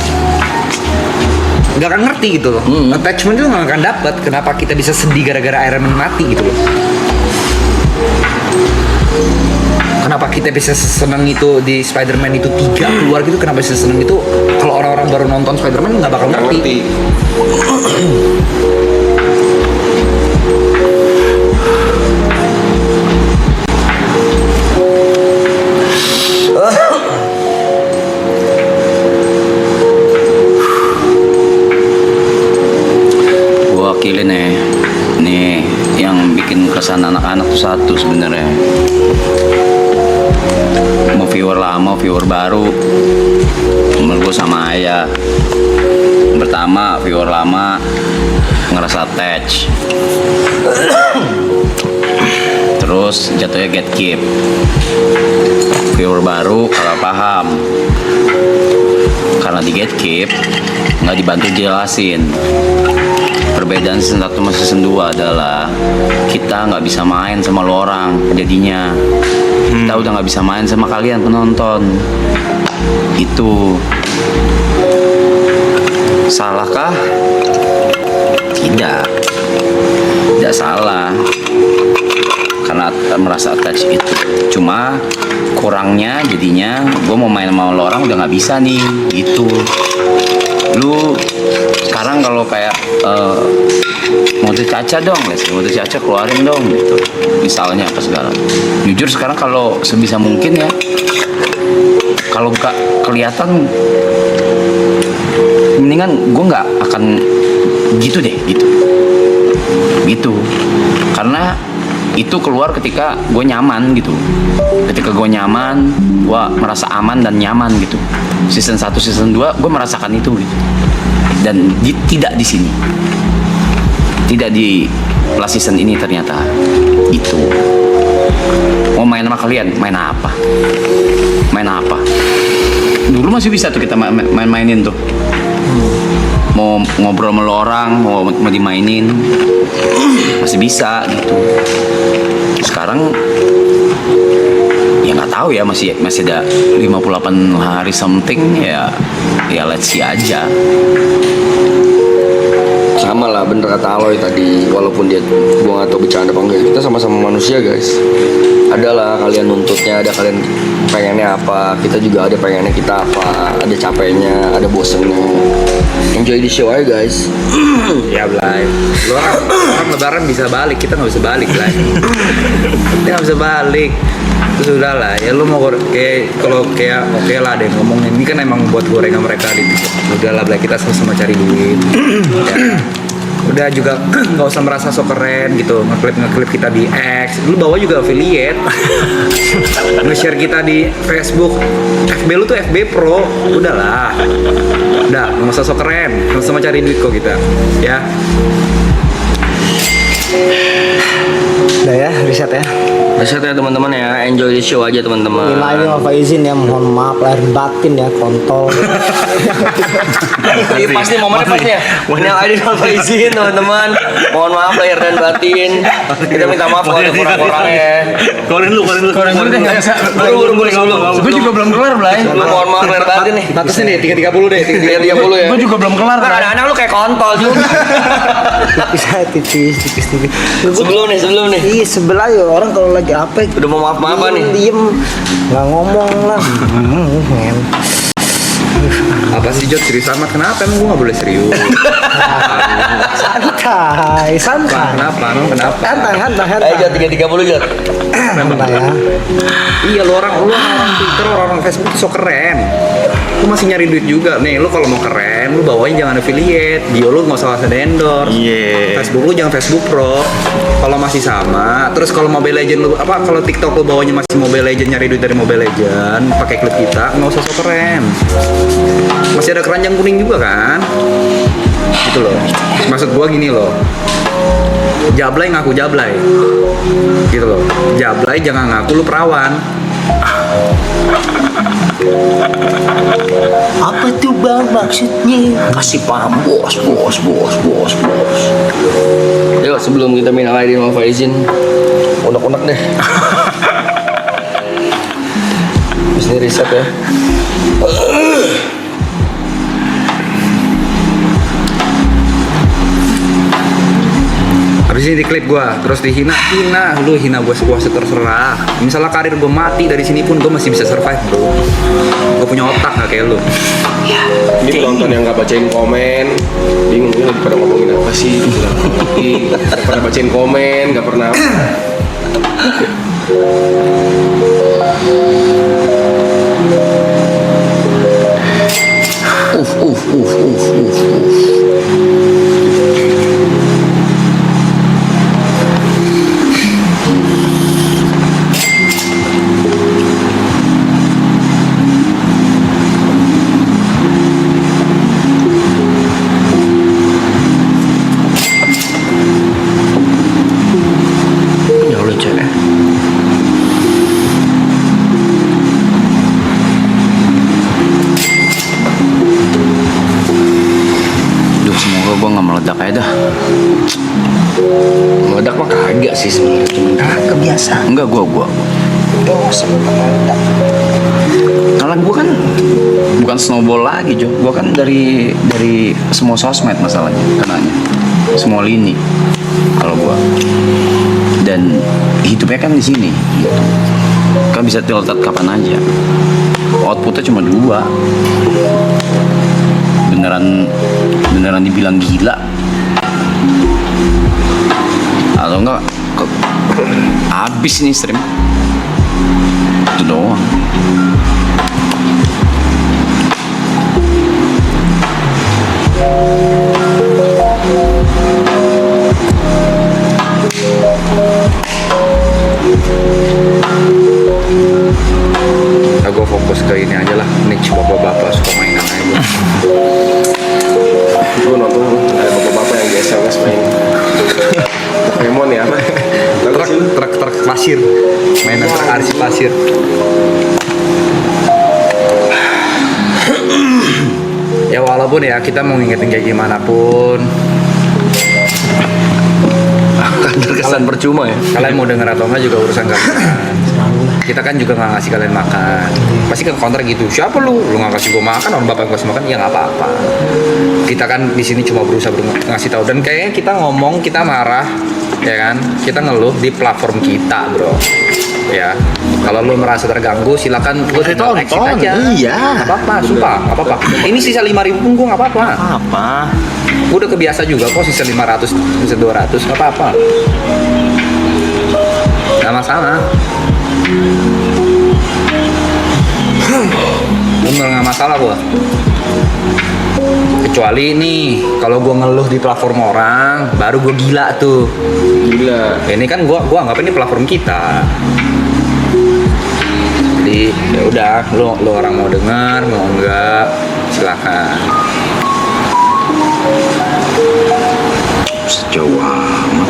Nggak akan ngerti gitu loh. Attachment itu nggak akan dapat. Kenapa kita bisa sedih gara-gara Iron Man mati gitu loh? Kenapa kita bisa seneng itu di Spider-Man itu 3 keluar gitu? Kenapa bisa seneng itu? Kalau orang-orang baru nonton Spider-Man nggak bakal ngerti. Gua wakilin ya. Nih yang bikin kesan anak-anak tuh satu sebenarnya. Mau viewer lama, viewer baru, menurut gue sama aja. Pertama, viewer lama ngerasa attach. Terus Terus jatuhnya gatekeep. Viewer baru kalau paham. Karena di gatekeep nggak dibantu jelasin. Perbedaan season 1 sama season 2 adalah kita nggak bisa main sama lo orang jadinya. Kita udah nggak bisa main sama kalian penonton. Itu salahkah? Tidak salah. Karena merasa attach itu. Cuma kurangnya jadinya gue mau main sama lo orang udah nggak bisa nih gitu. Lu sekarang kalau kayak mode Caca dong, mode Caca keluarin dong gitu. Misalnya apa segala. Jujur sekarang kalau sebisa mungkin ya, kalau nggak kelihatan, mendingan gue nggak akan gitu deh gitu. Karena itu keluar ketika gue nyaman gitu. Ketika gue nyaman, gue merasa aman dan nyaman gitu. Season 1, season 2 gue merasakan itu gitu. Dan tidak di sini. Tidak di last season ini ternyata. Itu. Mau main sama kalian, main apa? Dulu masih bisa tuh kita main-mainin tuh. Mau ngobrol sama lo orang, mau dimainin, masih bisa gitu. Sekarang ya nggak tahu ya, masih ada 58 hari something ya let's see aja. Sama lah, bener kata Aloy tadi, walaupun dia gua nggak tahu bercanda apa enggak, kita sama-sama manusia guys. Adalah kalian nuntutnya, ada kalian pengennya apa, kita juga ada pengennya kita apa, ada capeknya, ada bosennya. Enjoy the show aja guys. Ya Blay, lu orang lebaran bisa balik, kita nggak bisa balik Blay. Kita nggak bisa balik. Terus udah lah, ya lu mau kayak kalau kayak oke lah deh ngomongin ini kan emang buat gorengan mereka gitu. Udah lah Blay, kita sama-sama cari duit. Ya. Udah juga nggak usah merasa so keren gitu, ngeklip kita di X, lu bawa juga affiliate, nge-share kita di Facebook, FB lu tuh FB Pro, udahlah, udah nggak usah so keren, sama cari duit kok kita, ya. Udah ya, riset ya. Reset ya teman-teman ya, enjoy the show aja teman-teman. Ini apa izin ya, mohon maaf lahir batin ya, kontol. Iya pasti momennya pasti ya. Yang ada apa izin teman-teman. Mohon maaf lahir dan batin. Kita minta maaf kalau ada kurang-kurangnya. Keluarin dulu deh. Buru sebelum. Gue juga belum kelar, Blay. Mohon maaf lahir batin nih. Batasnya nih 330 deh, 330 ya. Gue juga belum kelar, Kan Blay. anak-anak lu kayak kontol juga. tipis. Sebelum nih. Iya sebelah ya, orang kalau lagi apa Udah mau maaf-maafan nih. diem nggak ngomong lah. Apa sih Jod, serius amat, kenapa emang gue gak boleh serius? santai Kenapa? santai Ayo Jod 330 Jod. santai ya. Iya, lu orang Twitter, orang Facebook tuh so keren. Lu masih nyari duit juga. Nih, lu kalau mau keren, lu bawain jangan affiliate. Bio lu nggak usah endorse. Iya. Facebook lu jangan Facebook Pro. Kalau masih sama, terus kalau Mobile Legend lu kalau TikTok lu bawanya masih Mobile Legend, nyari duit dari Mobile Legend, pakai klip kita, nggak usah so keren. Masih ada keranjang kuning juga kan? Gitu loh. Maksud gua gini loh. Jablay ngaku jablay. Gitu loh. Jablay jangan ngaku lu perawan. Apa tuh bang maksudnya? Kasih paham bos. Yuk sebelum kita minal aidin wal faizin, unek-unek deh. Terus ini riset ya. Habis ini diklip gua, terus dihina, lu hina gua sepuasnya terserah. Misalnya karir gua mati dari sini pun gua masih bisa survive bro. Gua punya otak gak kayak lu. Ini penonton yang nggak bacain komen, bingung ini lagi pada ngomongin apa sih? Nggak pernah bacain komen, nggak pernah. Ya Allah cek. Gua nggak meledak aja dah. Meledak mah kagak sih sebenarnya, cuma Kagak biasa. Enggak, gua. Dosa meledak. Karena gua kan bukan snowball lagi, Jo. Gua kan dari semua sosmed masalahnya, kenanya. Semua lini. Kalau gua. Dan hidupnya kan di sini gitu. Kan bisa tilted kapan aja. Outputnya cuma 2. Beneran dibilang gila atau enggak habis nih stream itu doang. Nah, gue fokus ke ini aja lah, niche bapak-bapak suka mainan aja. Gue nonton ada bapak-bapak yang biasa nggak main Pokemon ya apa? Truk pasir, mainan truk arsip pasir. Ya walaupun ya kita mau ngingetin kayak gimana pun, terkesan percuma ya. kalian mau denger atau enggak juga urusan kalian. Kita kan juga nggak ngasih kalian makan. Pasti kan counter gitu. Siapa lu? Lu nggak kasih gua makan, orang bapak yang kasih makan, ya nggak apa-apa. Kita kan di sini cuma berusaha ngasih tahu, dan kayaknya kita ngomong, kita marah, ya kan? Kita ngeluh di platform kita, bro. Ya, kalau lu merasa terganggu, silakan lu tinggal exit aja. Iya. Nggak apa-apa, sumpah, nggak apa-apa. Ini sisa 5.000 pun gua nggak apa-apa. Apa? Gua udah kebiasa juga kok, sisa 500, sisa 200, nggak apa-apa. Nggak masalah. Bener, nggak masalah gua. Kecuali nih kalau gua ngeluh di platform orang, baru gua gila tuh. Gila. Ini kan gua anggap ini platform kita. Jadi ya udah, lu orang mau dengar mau enggak silakan. Sejauh amat.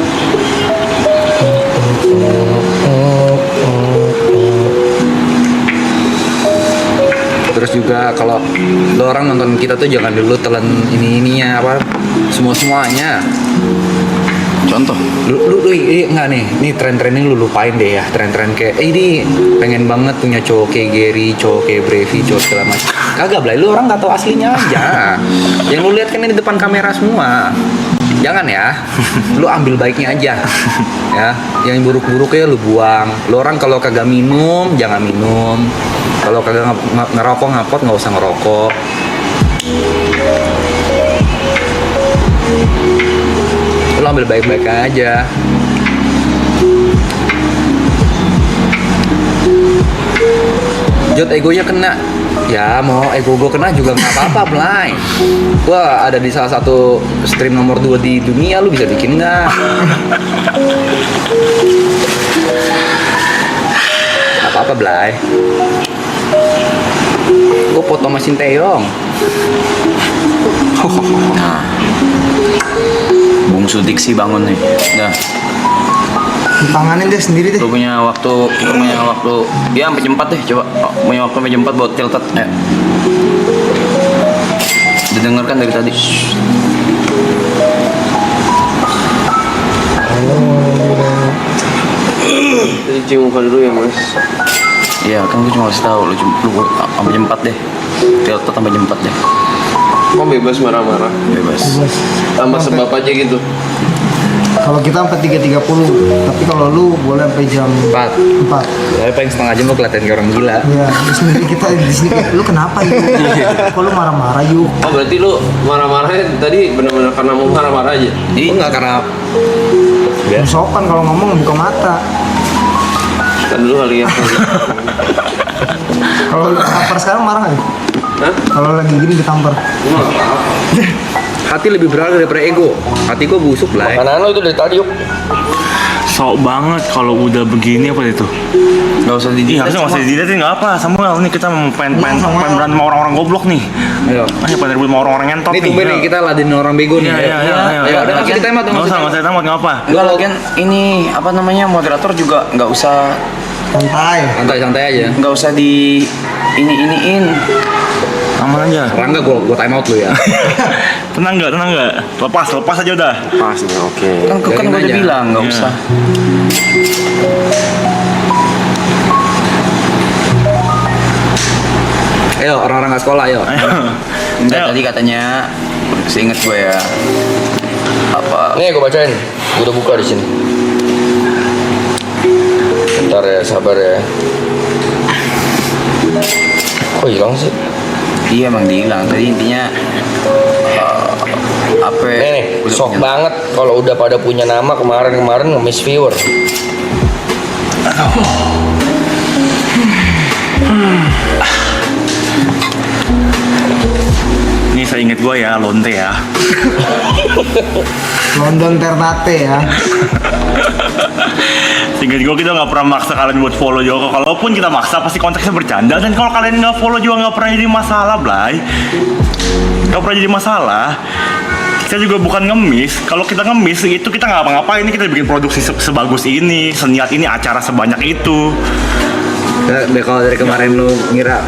Terus juga kalau lo orang nonton kita tuh jangan dulu telan ininya apa semuanya. Contoh, Lu enggak nih tren-tren ini lu lupain deh ya, tren-tren kayak ini pengen banget punya cowok kayak Gary, cowok kayak Brevi, cowok segala macam. Kagak, Blay, lu orang nggak tahu aslinya aja. Yang lu lihat kan ini di depan kamera semua. Jangan ya, lu ambil baiknya aja. Ya, yang buruk-buruknya lu buang. Lu orang kalau kagak minum jangan minum. Kalau kagak ngerokok ngapot nggak usah ngerokok. Lo ambil baik-baik aja. Jod, egonya kena. Ya mau ego gue kena juga nggak apa-apa, Blay. Gua ada di salah satu stream nomor 2 di dunia, lu bisa bikin nggak? Nggak apa-apa, Blay. Gue foto sama Sinteyong. bungsu diksi bangun nih. Dah. Tanganin deh sendiri deh. Lu punya waktu ya sampai jam 4 deh, coba. Oh, punya waktu sampai jam 4 buat tilted. Ayo. Didengarkan dari tadi. Jadi cium muka dulu ya mas. Iya, kan gue cuma kasih tahu lu sampai jam 4 deh. Tilted sampai jam 4 deh. Kok bebas marah-marah? Bebas. Sama sebab aja gitu. Kalau kita sampai 3.30, tapi kalau lu boleh sampai jam 4. 4. Tapi paling setengah jam lo kelihatan kayak orang gila. Iya, terus nanti kita di sini kayak, lu kenapa yuk? Kok lu marah-marah yuk? Oh berarti lu marah-marahnya tadi benar-benar karena mau marah-marah aja? Oh enggak, karena Sopan kalau ngomong buka mata. Kan dulu kali ya. Kalau lu tampar sekarang marah nggak? Hah? Kalau lagi gini ditampar. Gua nggak apa-apa. hati lebih berharga daripada ego. Hati gue busuk lah. Makanan lo itu dari tadi yuk. Sok banget kalau udah begini apa itu? Gak usah Iya, dijilat. harusnya nggak usah dilihatin nggak apa. Samuel nih kita mau pengen berantem sama orang-orang goblok nih. Ayo. Ayo pada ribut sama orang-orang ngentot Ini nih. tumben nih kita ladenin orang bego nih. Iya, iya, iya. Ayo, udah ngasih kita emot, Nggak usah tamat nggak apa. Enggak, lagian ini apa namanya moderator juga nggak usah Santai. Santai-santai aja. nggak usah di iniin. Sama aja. Rangga gua time out lu ya. Tenang nggak? Lepas aja udah. Pas nih, oke. Kan gue Biarin udah aja. bilang nggak Iya. usah. Ayo orang-orang nggak sekolah ayo. Enggak, Ayo. tadi katanya seingat gue ya apa Nih gue bacain. Gue udah buka di sini. Bentar ya, sabar ya. Kok hilang sih? iya emang dihilang tadi intinya apa Nih, udah sok punya- banget kalau udah pada punya nama kemarin nge-miss viewer. Ini saya inget gue ya, lonte ya. London Ternate ya. Seinget gue kita nggak pernah maksa kalian buat follow juga. Kalaupun kita maksa pasti konteksnya bercanda. Dan kalau kalian nggak follow juga nggak pernah jadi masalah, Blay. Nggak pernah jadi masalah. Kita juga bukan ngemis. Kalau kita ngemis itu kita nggak apa-ngapain. Ini kita bikin produksi sebagus ini, seniat ini, acara sebanyak itu. Kalau dari kemarin lu ngira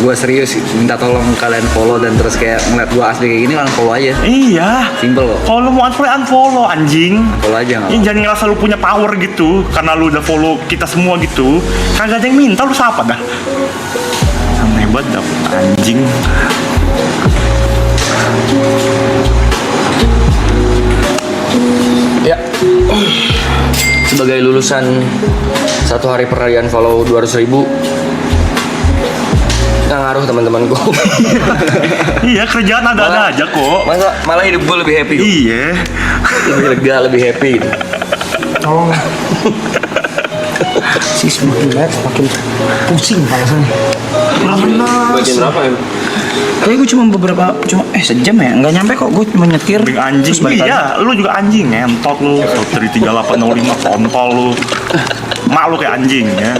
gue serius minta tolong kalian follow dan terus kayak ngeliat gue asli kayak gini langsung follow aja. Iya. Simple kok. Kalau lu mau unfollow anjing. Follow aja nggak Ini jangan ngerasa lu punya power gitu karena lu udah follow kita semua gitu. Kagak ada yang minta lu siapa dah. Aneh banget dapet anjing. Ya. Sebagai lulusan satu hari perayaan follow 200.000, nggak ngaruh teman-temanku. Iya kerjaan ada-ada aja kok. Masa malah hidup gue lebih happy. Iya. Lebih lega, lebih happy. Tolong. Si semakin banyak semakin pusing palasnya. Bagian berapa ya? tapi gue cuma sejam ya nggak nyampe kok gue cuma nyetir Bing anjing. terus balik lagi. Iya, lu juga anjing ngentot lu. Dari 3805 kontol lu. Mak lu kayak anjing ya.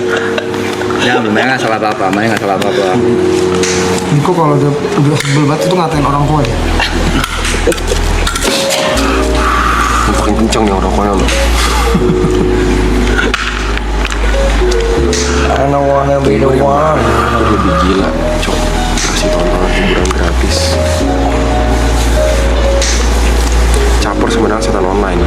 Ya, Maya nggak salah apa-apa, Maya nggak salah apa-apa. Niko kalau udah sebel banget itu ngatain orang tua ya. Makin kenceng nih rokoknya lo. I don't wanna be the one. Lebih gila, cok. Kasih tontonan hiburan gratis. Campur sebenarnya setan online.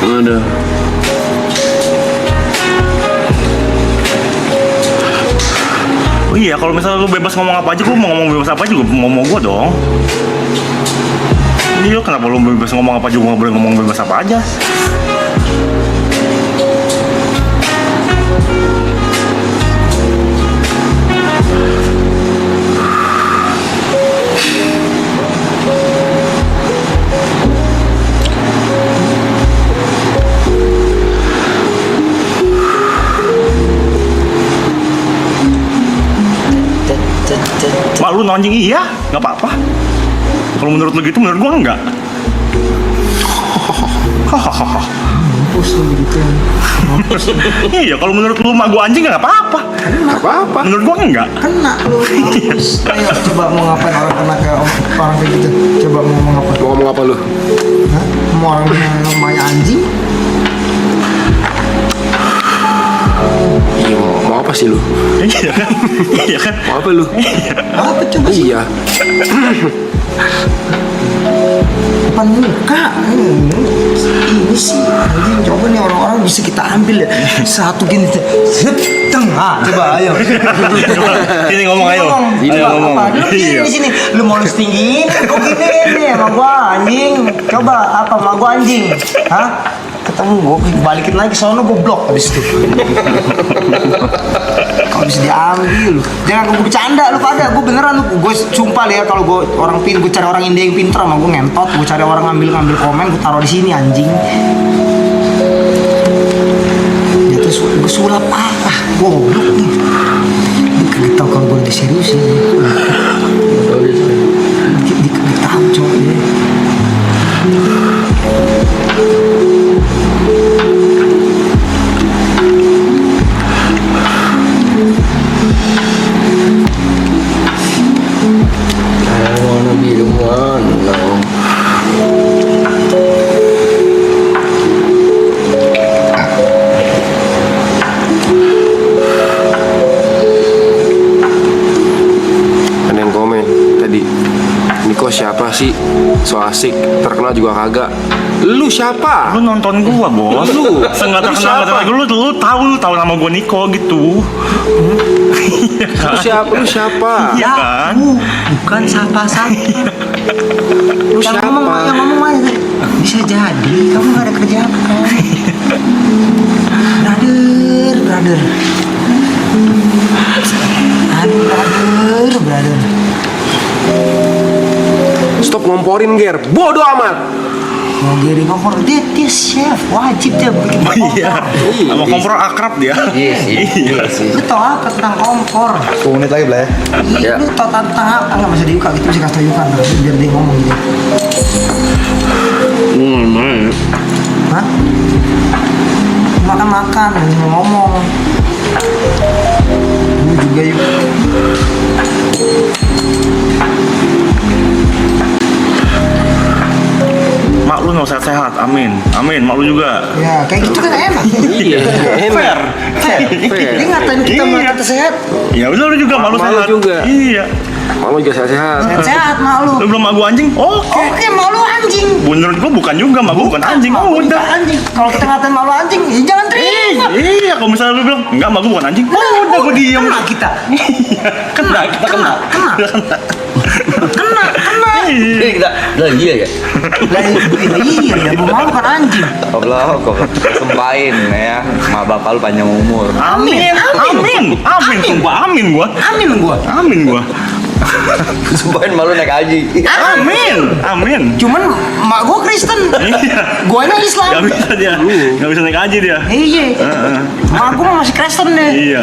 Ada. Oh iya, kalau misalnya lu bebas ngomong apa aja, gue mau ngomong bebas apa aja juga mau gue dong. Iya, kenapa lu bebas ngomong apa juga nggak boleh ngomong bebas apa aja? Mak lu anjing iya, nggak apa-apa. Kalau menurut lu gitu, menurut gua enggak. Hahaha. Mampus lu gitu ya. Iya, kalau menurut lu mak gua anjing nggak apa-apa. Gak apa-apa. Menurut gua enggak. Kena lu. Mampus. Ayo coba mau ngapain orang kena ke orang kayak gitu. Coba mau ngomong apa? Mau ngomong apa lu? Hah? Mau orang yang namanya anjing? Iya, mau apa sih lu? Iya kan? Iya kan? Mau apa lu? Apa coba sih? Iya. Depan muka. Ini sih anjing. Coba nih orang-orang bisa kita ambil ya. Satu gini. Zep. Tengah. Coba ayo. Coba, sini ngomong ayo. Ini Ayo ngomong. apa? Lu gini Iya. di sini. Lu mau setinggi ini, kok gini nih sama gua anjing. Coba apa sama gua anjing? Hah? Ketemu gua balikin lagi soalnya gua blok habis itu. Kalau bisa diambil lu. Jangan gua bercanda lu pada. Gua beneran lu. Gua sumpah ya kalau gua orang gua cari orang India yang pintar sama gua ngentot. Gua cari orang ngambil komen, gua taruh di sini anjing. Jatuh gua sulap parah. Goblok nih. Dia kagak tau kalau gua udah serius ya. Dia kagak tahu cowok ini. I wanna be the one, no. Ada yang komen tadi, Niko siapa sih? So asik, terkenal juga kagak. Lu siapa? Lu nonton gua, Bos. Lu. Senggak Lu terkenal siapa? lu tahu nama gua Niko gitu. Iya kan? Lu siapa? Iya kan? Bukan siapa-siapa. Lu Yang siapa? ngomong aja. Bisa jadi kamu gak ada kerjaan. Brother. Aduh, brother. Stop ngomporin Ger, bodoh amat. Mau giri kompor, dia chef, wajib dia bikin kompor. Iya. Sama kompor akrab dia. Iya sih. Lu tau apa tentang kompor? 10 menit lagi Blay. Ya. Iya, lu tau tentang apa? Enggak bisa diuka gitu, bisa kasih tau Yuka biar dia ngomong gitu. Hah? Makan, ngomong. Lu juga yuk. Mak lu nggak sehat-sehat, amin. Mak lu juga. Ya, kayak gitu kan enak. Iya, Fair. Dia ngatain kita malah kita sehat. Ya udah lu juga, mak lu Mak lu sehat. juga. Iya. Mama juga sehat-sehat. Sehat mak lu. Lu belum mak gua anjing? Oke. Oke, mak lu anjing. Menurut gua bukan juga, mak gua bukan anjing. Mak Oh lu juga udah. anjing. Kalau kita ngatain mak lu anjing, ya jangan terima. Iya, kalau misalnya lu bilang enggak, mak gua bukan anjing. Udah gua diem. Kena kita. Kena, kita kena. Kena. Iya. Ini kita, lah iya ya. Lah iya ya, gua mau kan anjing. Goblok. Sempain ya. Ma bapak lu panjang umur. Amin. Sumpah amin gua. Amin gua. Sumpahin malu naik haji. Amin. Cuman mak gua Kristen. Iya. Guanya Islam. Gak bisa dia. Gak bisa naik haji dia. Iya. Mak gua masih Kristen deh. Iya.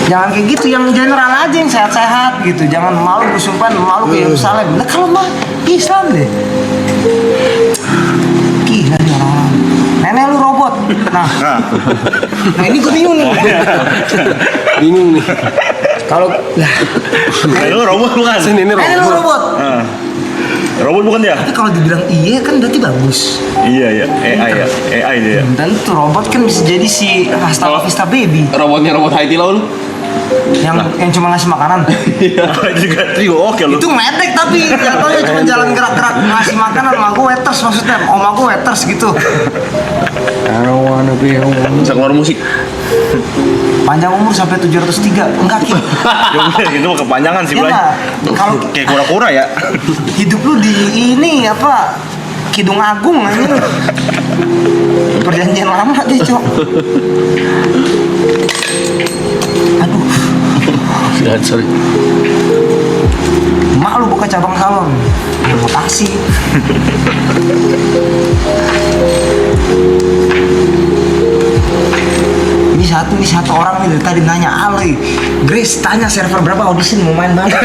Jangan kayak gitu, yang general aja yang sehat-sehat gitu. Jangan malu bersumpah malu ke Yerusalem. Nah kalau mah Islam deh. Gila nih orang-orang. Nenek lu robot. Nah ini gue bingung nih. Bingung nih. Kalau lah, Nah, lu robot bukan? Sini ini nenek lu robot. robot. Robot bukan dia? Tapi kalau dibilang iya kan berarti bagus. Iya. AI ya. AI dia. Tentu robot kan bisa jadi si Hasta La Vista Baby Robotnya robot Haiti lo lu. yang cuma ngasih makanan. Iya. Juga trio oke lu. Itu medek tapi jatuhnya cuma jalan gerak-gerak ngasih makanan sama gue waiters maksudnya. Oma gue waiters gitu. I don't wanna be the one. Bisa keluar musik. Panjang umur sampai 703. Enggak Ki. Ya udah, itu mah kepanjangan sih, Ya Bray. nggak? Kalau Kayak kura-kura ya. hidup lu di ini apa Kidung Agung ini perjanjian lama deh cok. Aduh, Sorry. mak lu buka cabang salon. Terima kasih. Ini satu orang nih dari tadi nanya Ale, Grace tanya server berapa audition mau main banget.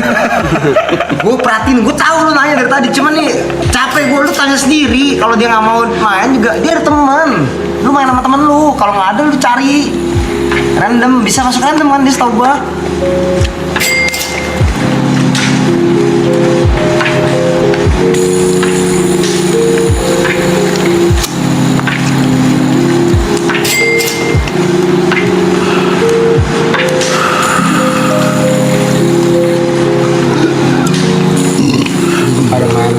Gue perhatiin, gue tahu lu nanya dari tadi, cuman nih capek gue lu tanya sendiri. Kalau dia nggak mau main juga dia ada teman. Lu main sama temen lu, kalau nggak ada lu cari random, bisa masuk random kan dia setahu gue. Pada main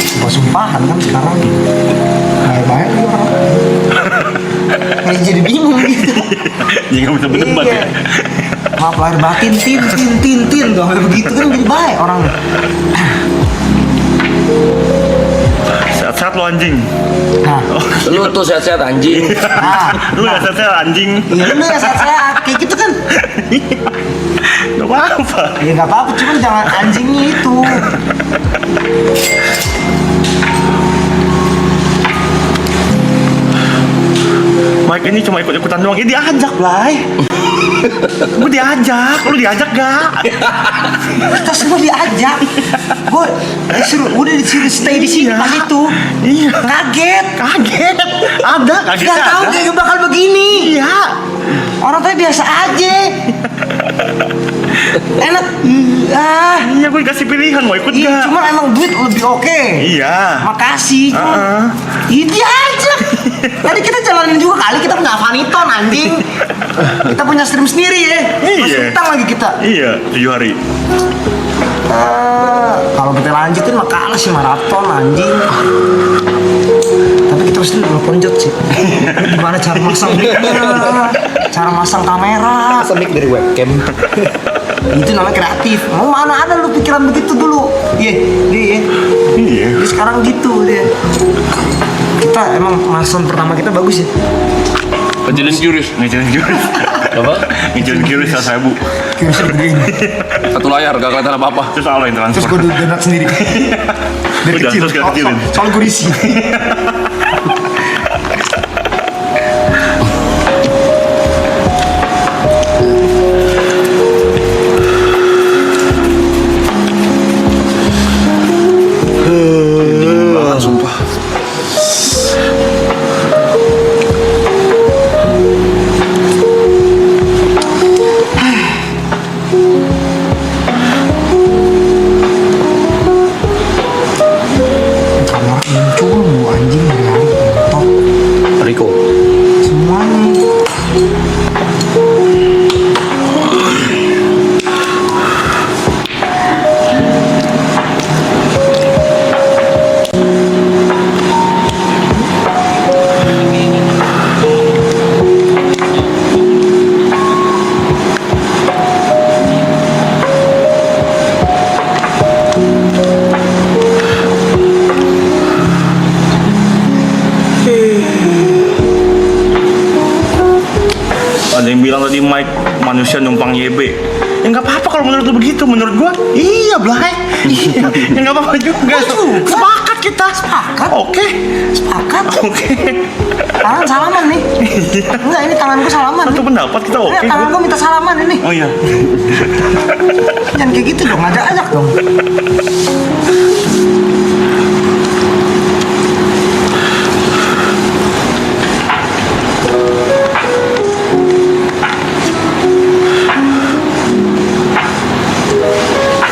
sumpah-sumpahan kan sekarang banyak nih orang. Kayak jadi bingung gitu. Ya nggak bisa berdebat ya. Iya. Maaf lahir batin tin tuh sampai begitu kan jadi baik orang. Sehat-sehat lu anjing. Nah, Lu tuh sehat-sehat anjing. Lu nggak sehat-sehat anjing. iya lu ya sehat-sehat kayak gitu kan. Gak apa-apa. Ya nggak apa-apa, cuman jangan anjingnya itu. Mike ini cuma ikut-ikutan doang. Ya diajak, Blay. Gue diajak, lu diajak gak? Kita semua diajak. Gue disuruh stay di sini Iya. pas itu. Iya. Kaget. Ada, kagetnya Gak tahu ada. kayak bakal begini. Iya. Orang tadi biasa aja. Enak. Iya, gue dikasih pilihan mau ikut Iya, gak? cuma emang duit lebih oke. Iya. Makasih. Ini aja. Tadi kita jalanin juga kali, kita punya Avaniton anjing. Kita punya stream sendiri ya. Masih Iya. utang lagi kita. Iya, 7 hari. Kalau kita lanjutin mah kalah sih maraton anjing. Tapi kita pasti belum konjot sih. Gimana cara masang mic-nya, cara masang kamera. Semik dari webcam. Itu namanya kreatif. Mau mana ada lu pikiran begitu dulu? Iya, dia. Iya. Dia sekarang gitu dia. Kita emang mason pertama kita bagus ya. Kejadian curious. Ngejalan Curious. Apa? Ngejalan Curious 1.000. Kira-kira begini. Satu layar, gak kelihatan apa-apa. Terus Allah yang Terus transfer. gue donat sendiri. Dari Udah, kecil. terus kita kecilin. Soal gue risih. Sumpah. Kamera muncul lu anjing hari-hari top Riko. semuanya. Ada yang bilang tadi Mike manusia numpang YB. Ya nggak apa-apa kalau menurut lu begitu. Menurut gua iya, Blay. Iya. Ya nggak apa-apa juga. Sepakat kita. Sepakat. Oke. Sepakat. Oke. Tangan salaman nih. Enggak, ini tanganku salaman. Satu nih. pendapat kita oke. Enggak, tanganku minta salaman ini. Oh iya. Jangan kayak gitu dong, ajak dong.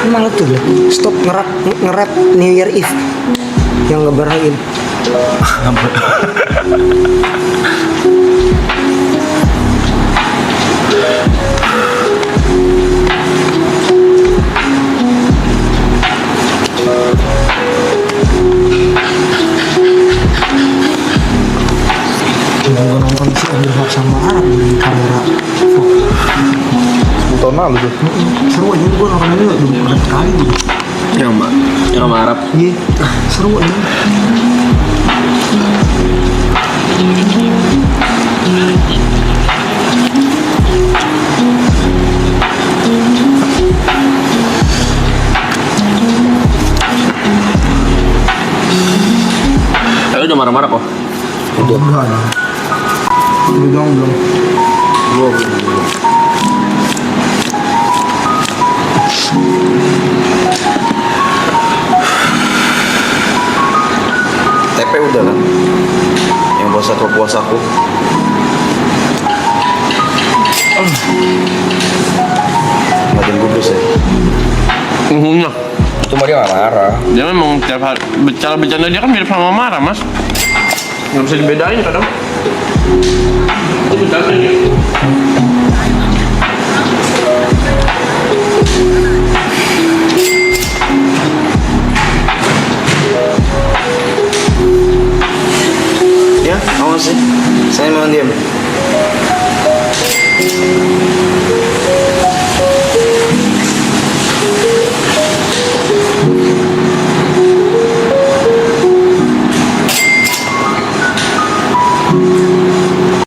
Ini malah tuh liat, stop ngerap New Year Eve yang ngeberain. Gue nonton si Amir Haq sama Arab di kamera. 10 tahun lalu tuh. Seru aja gue nonton ini udah berapa kali gitu. Yang sama Arab. Iya, seru aja. Udah marah-marah kok. Enggak ada. Lu dong belum. TP udah kan? Yang puasaku. Makin gugus ya. Penghuninya. Itu mah dia gak marah. Dia memang tiap hari bercanda dia kan mirip sama marah, Mas. Nggak bisa dibedain kadang. Itu bercanda dia. Ya, awas sih. Saya memang diam.